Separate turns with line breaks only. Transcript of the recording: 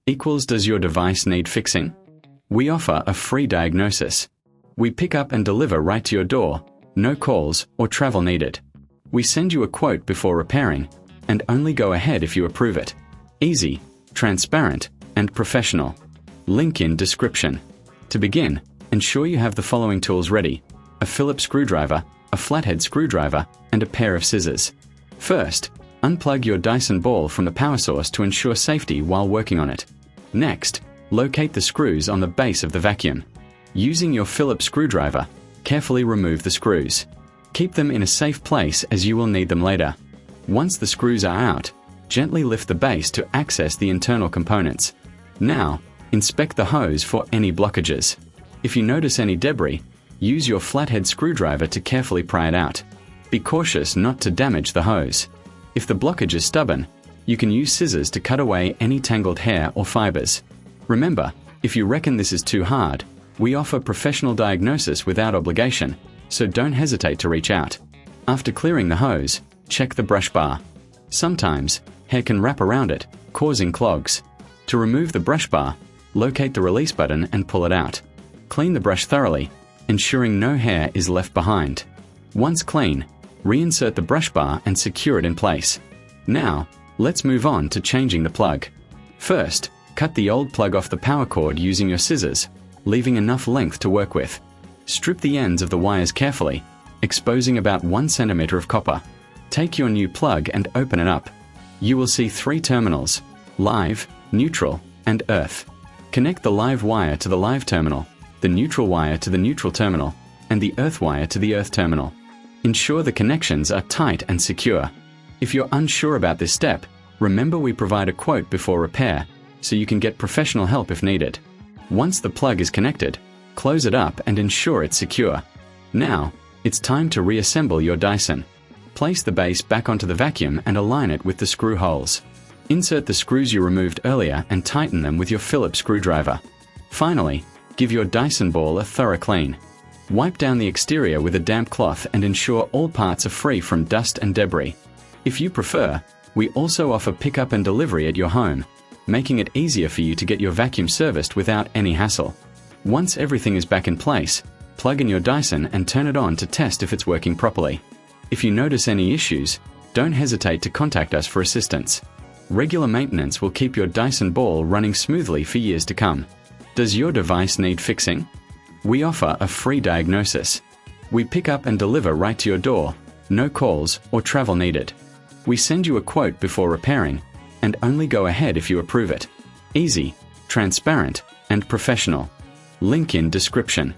equals does your device need fixing? We offer a free diagnosis. We pick up and deliver right to your door, no calls or travel needed. We send you a quote before repairing, and only go ahead if you approve it. Easy, transparent, and professional. Link in description. To begin, ensure you have the following tools ready: a Phillips screwdriver, a flathead screwdriver, and a pair of scissors. First, unplug your Dyson Ball from the power source to ensure safety while working on it. Next, locate the screws on the base of the vacuum. Using your Phillips screwdriver, carefully remove the screws. Keep them in a safe place as you will need them later. Once the screws are out, gently lift the base to access the internal components. Now, inspect the hose for any blockages. If you notice any debris, use your flathead screwdriver to carefully pry it out. Be cautious not to damage the hose. If the blockage is stubborn, you can use scissors to cut away any tangled hair or fibers. Remember, if you reckon this is too hard, we offer professional diagnosis without obligation, so don't hesitate to reach out. After clearing the hose, check the brush bar. Sometimes, hair can wrap around it, causing clogs. To remove the brush bar, locate the release button and pull it out. Clean the brush thoroughly, ensuring no hair is left behind. Once clean, reinsert the brush bar and secure it in place. Now, let's move on to changing the plug. First, cut the old plug off the power cord using your scissors, leaving enough length to work with. Strip the ends of the wires carefully, exposing about 1 centimeter of copper. Take your new plug and open it up. You will see 3 terminals: live, neutral, and earth. Connect the live wire to the live terminal, the neutral wire to the neutral terminal, and the earth wire to the earth terminal. Ensure the connections are tight and secure. If you're unsure about this step, remember we provide a quote before repair, so you can get professional help if needed. Once the plug is connected, close it up and ensure it's secure. Now, it's time to reassemble your Dyson. Place the base back onto the vacuum and align it with the screw holes. Insert the screws you removed earlier and tighten them with your Phillips screwdriver. Finally, give your Dyson Ball a thorough clean. Wipe down the exterior with a damp cloth and ensure all parts are free from dust and debris. If you prefer, we also offer pickup and delivery at your home, making it easier for you to get your vacuum serviced without any hassle. Once everything is back in place, plug in your Dyson and turn it on to test if it's working properly. If you notice any issues, don't hesitate to contact us for assistance. Regular maintenance will keep your Dyson Ball running smoothly for years to come. Does your device need fixing? We offer a free diagnosis. We pick up and deliver right to your door, no calls or travel needed. We send you a quote before repairing, and only go ahead if you approve it. Easy, transparent, and professional. Link in description.